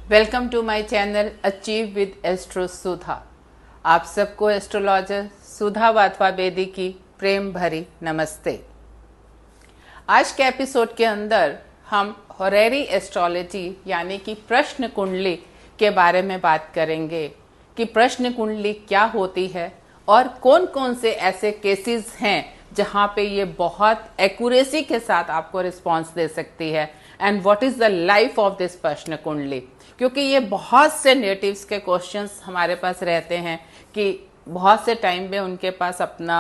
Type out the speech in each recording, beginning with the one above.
Welcome to my channel achieve with astro Sudha. आप सबको astrologer सुधा वाधवा बेदी की प्रेम भरी नमस्ते। आज के एपिसोड के अंदर हम होरेरी एस्ट्रोलॉजी यानी कि प्रश्न कुंडली के बारे में बात करेंगे कि प्रश्न कुंडली क्या होती है और कौन कौन से ऐसे केसेस हैं जहां पे ये बहुत एक्यूरेसी के साथ आपको रिस्पांस दे सकती है and what is the life of this प्रश्न कुंडली। क्योंकि ये बहुत से नेटिव्स के क्वेश्चंस हमारे पास रहते हैं कि बहुत से टाइम में उनके पास अपना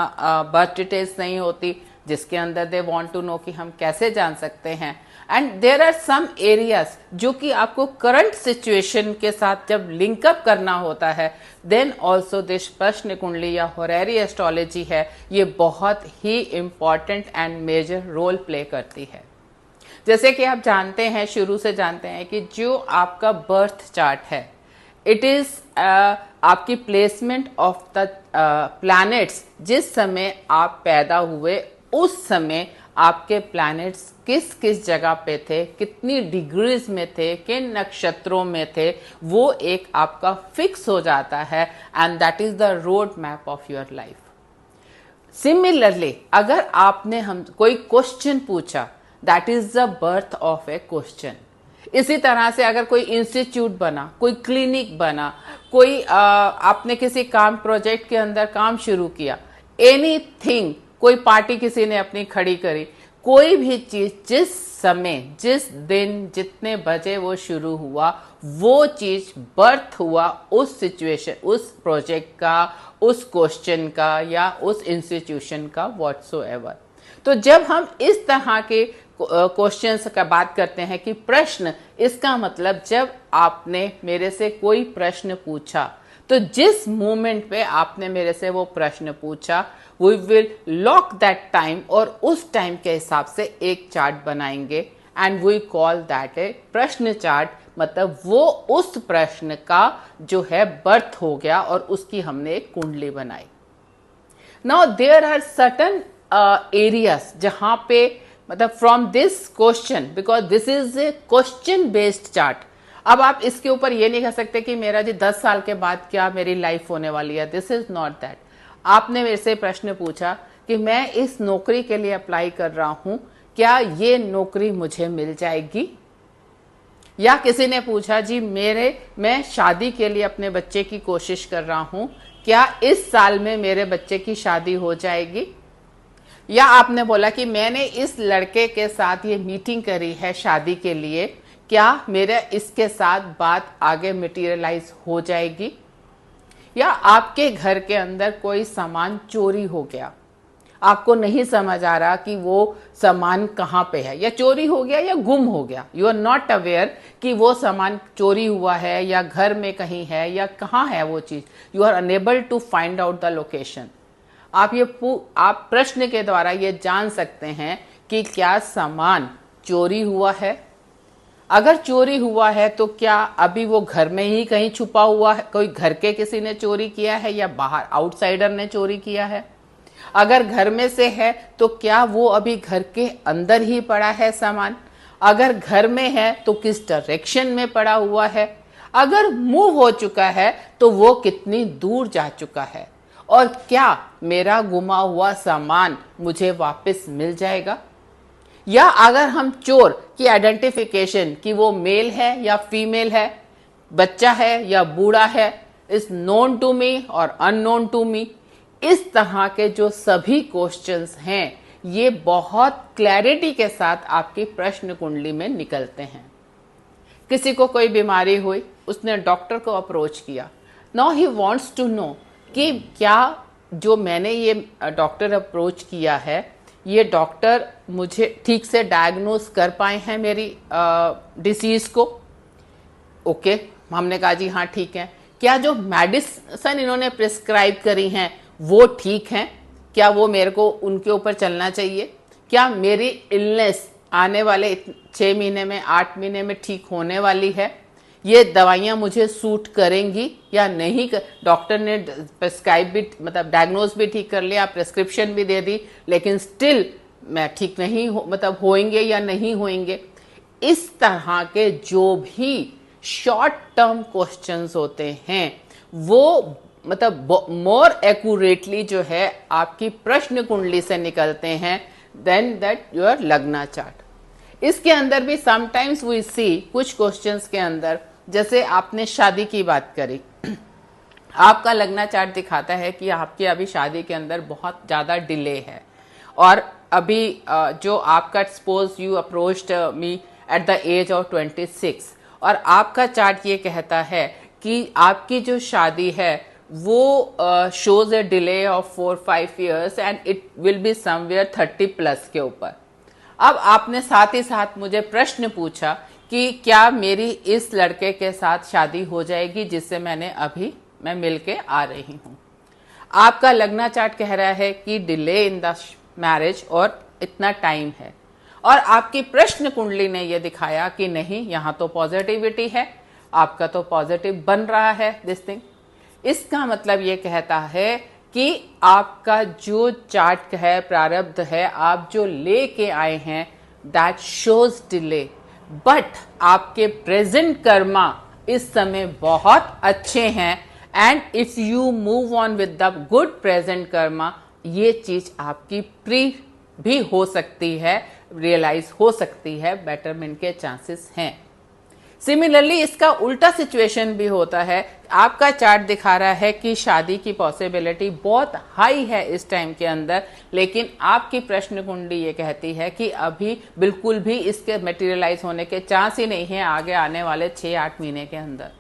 बर्थ डिटेल्स नहीं होती जिसके अंदर दे वांट टू नो कि हम कैसे जान सकते हैं। And there are some areas जो कि आपको करंट सिचुएशन के साथ जब लिंकअप करना होता है देन ऑल्सो दिस प्रश्न कुंडली या होरेरी एस्ट्रोलॉजी है, ये बहुत ही important and major role play करती है। जैसे कि आप जानते हैं, शुरू से जानते हैं कि जो आपका बर्थ चार्ट है इट इज आपकी प्लेसमेंट ऑफ द प्लैनेट्स। जिस समय आप पैदा हुए उस समय आपके प्लैनेट्स किस किस जगह पे थे, कितनी डिग्रीज में थे, किन नक्षत्रों में थे, वो एक आपका फिक्स हो जाता है and that is the road map of your life. Similarly अगर आपने हम कोई क्वेश्चन पूछा that is the birth of A question. इसी तरह से अगर कोई इंस्टीट्यूट बना, कोई क्लिनिक बना, कोई आपने किसी काम प्रोजेक्ट के अंदर काम शुरू किया, एनीथिंग, कोई पार्टी किसी ने अपनी खड़ी करी, कोई भी चीज जिस समय, जिस दिन, जितने बजे वो शुरू हुआ, वो चीज बर्थ हुआ उस सिचुएशन, उस प्रोजेक्ट का, उस क्वेश्चन का या उस इंस्टीट्यूशन का व्हाटसोएवर। तो जब हम इस तरह के क्वेश्चंस का बात करते हैं कि प्रश्न, इसका मतलब जब आपने मेरे से कोई प्रश्न पूछा तो जिस मोमेंट पे आपने मेरे से वो प्रश्न पूछा we will lock that time और उस टाइम के हिसाब से एक चार्ट बनाएंगे and we call that a प्रश्न चार्ट। मतलब वो उस प्रश्न का जो है बर्थ हो गया और उसकी हमने एक कुंडली बनाई। Now there are certain areas जहां पे मतलब from this question, because this is a question based chart. अब आप इसके ऊपर ये नहीं कह सकते कि मेरा जी 10 साल के बाद क्या मेरी लाइफ होने वाली है, दिस इज नॉट दैट। आपने मेरे से प्रश्न पूछा कि मैं इस नौकरी के लिए अप्लाई कर रहा हूं, क्या ये नौकरी मुझे मिल जाएगी? या किसी ने पूछा जी मैं शादी के लिए अपने बच्चे की कोशिश कर रहा हूं, क्या इस साल में मेरे बच्चे की शादी हो जाएगी? या आपने बोला कि मैंने इस लड़के के साथ ये मीटिंग करी है शादी के लिए, क्या मेरे इसके साथ बात आगे मटेरियलाइज हो जाएगी? या आपके घर के अंदर कोई सामान चोरी हो गया, आपको नहीं समझ आ रहा कि वो सामान कहाँ पे है, या चोरी हो गया या गुम हो गया, यू आर नॉट अवेयर कि वो सामान चोरी हुआ है या घर में कहीं है या कहाँ है वो चीज, you are unable to find out the location. आप प्रश्न के द्वारा ये जान सकते हैं कि क्या सामान चोरी हुआ है। अगर चोरी हुआ है तो क्या अभी वो घर में ही कहीं छुपा हुआ है, कोई घर के किसी ने चोरी किया है या बाहर आउटसाइडर ने चोरी किया है? अगर घर में से है तो क्या वो अभी घर के अंदर ही पड़ा है सामान? अगर घर में है तो किस डायरेक्शन में पड़ा हुआ है? अगर मूव हो चुका है तो वो कितनी दूर जा चुका है? और क्या मेरा गुमा हुआ सामान मुझे वापस मिल जाएगा? या अगर हम चोर की आइडेंटिफिकेशन कि वो मेल है या फीमेल है, बच्चा है या बूढ़ा है, इज नोन टू मी और अननोन टू मी, इस तरह के जो सभी क्वेश्चंस हैं ये बहुत क्लैरिटी के साथ आपकी प्रश्न कुंडली में निकलते हैं। किसी को कोई बीमारी हुई, उसने डॉक्टर को अप्रोच किया, now he wants to know कि क्या जो मैंने ये डॉक्टर अप्रोच किया है ये डॉक्टर मुझे ठीक से डायग्नोस कर पाए हैं मेरी डिसीज को। ओके, हमने कहा जी हाँ ठीक है। क्या जो मेडिसिन इन्होंने प्रिस्क्राइब करी हैं वो ठीक हैं? क्या वो मेरे को उनके ऊपर चलना चाहिए? क्या मेरी इलनेस आने वाले 6 महीने में, 8 महीने में ठीक होने वाली है? ये दवाइयाँ मुझे सूट करेंगी या नहीं? डॉक्टर ने प्रिस्क्राइब भी मतलब डायग्नोज भी ठीक कर लिया, प्रिस्क्रिप्शन भी दे दी, लेकिन स्टिल मैं ठीक नहीं मतलब होएंगे या नहीं होएंगे? इस तरह के जो भी शॉर्ट टर्म क्वेश्चंस होते हैं, वो मतलब मोर एक्यूरेटली जो है आपकी प्रश्न कुंडली से निकलते हैं देन दैट योर लग्ना चार्ट। इसके अंदर भी समटाइम्स वी सी कुछ क्वेश्चंस के अंदर, जैसे आपने शादी की बात करी, आपका लग्ना चार्ट दिखाता है कि आपकी अभी शादी के अंदर बहुत ज़्यादा डिले है, और अभी जो आपका suppose you approached me at the age of 26 और आपका चार्ट ये कहता है कि आपकी जो शादी है वो shows a delay of 4-5 years and it will be somewhere 30+ के ऊपर। अब आपने साथ ही साथ मुझे प्रश्न पूछा कि क्या मेरी इस लड़के के साथ शादी हो जाएगी जिससे मैं मिल के आ रही हूँ। आपका लग्ना चार्ट कह रहा है कि डिले इन द मैरिज और इतना टाइम है, और आपकी प्रश्न कुंडली ने यह दिखाया कि नहीं, यहाँ तो पॉजिटिविटी है, आपका तो पॉजिटिव बन रहा है दिस थिंग। इसका मतलब ये कहता है कि आपका जो चार्ट है, प्रारब्ध है, आप जो लेके आए हैं दैट शोज डिले, बट आपके प्रेजेंट कर्मा इस समय बहुत अच्छे हैं, and if you move on with the good present Karma, ये चीज आपकी प्री भी हो सकती है, रियलाइज हो सकती है, बेटरमेंट के चांसेस हैं। सिमिलरली इसका उल्टा सिचुएशन भी होता है। आपका चार्ट दिखा रहा है कि शादी की पॉसिबिलिटी बहुत हाई है इस टाइम के अंदर, लेकिन आपकी प्रश्न कुंडली ये कहती है कि अभी बिल्कुल भी इसके मटेरियलाइज होने के चांस ही नहीं है आगे आने वाले 6-8 महीने के अंदर।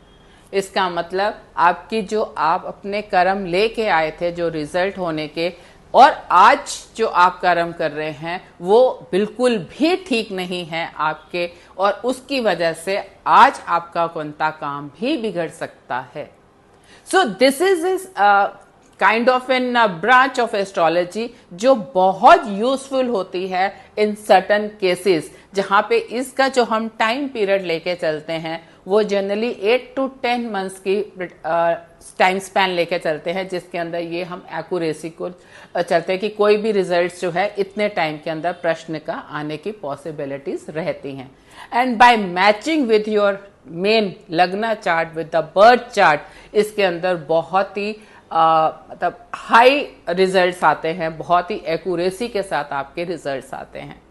इसका मतलब आपकी जो आप अपने कर्म लेके आए थे, जो रिजल्ट होने के, और आज जो आप कर्म कर रहे हैं वो बिल्कुल भी ठीक नहीं है आपके, और उसकी वजह से आज आपका कोणता काम भी बिगड़ सकता है। So this is kind of an branch of astrology जो बहुत यूजफुल होती है इन सर्टन केसेस, जहां पे इसका जो हम टाइम पीरियड लेके चलते हैं वो जनरली 8 to 10 मंथ्स की टाइम स्पैन लेके चलते हैं, जिसके अंदर ये हम एक्यूरेसी को चलते हैं कि कोई भी रिजल्ट्स जो है इतने टाइम के अंदर प्रश्न का आने की पॉसिबिलिटीज रहती हैं। And by matching with your main lagna chart with the birth chart, इसके अंदर बहुत ही मतलब हाई रिजल्ट्स आते हैं, बहुत ही एक्यूरेसी के साथ आपके रिजल्ट्स आते हैं।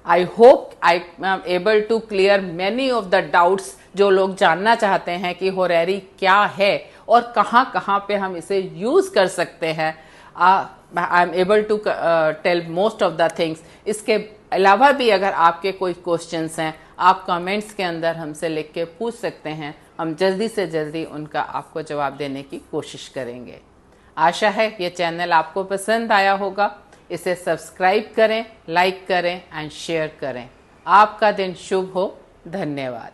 I hope I am able to clear many of the doubts जो लोग जानना चाहते हैं कि होरेरी क्या है और कहाँ कहाँ पे हम इसे यूज कर सकते हैं। I am able to tell most of the things. इसके अलावा भी अगर आपके कोई क्वेश्चंस हैं, आप कमेंट्स के अंदर हमसे लिख के पूछ सकते हैं, हम जल्दी से जल्दी उनका आपको जवाब देने की कोशिश करेंगे। आशा है ये चैनल आपको पसंद आया होगा। इसे सब्सक्राइब करें, लाइक करें एंड शेयर करें। आपका दिन शुभ हो। धन्यवाद।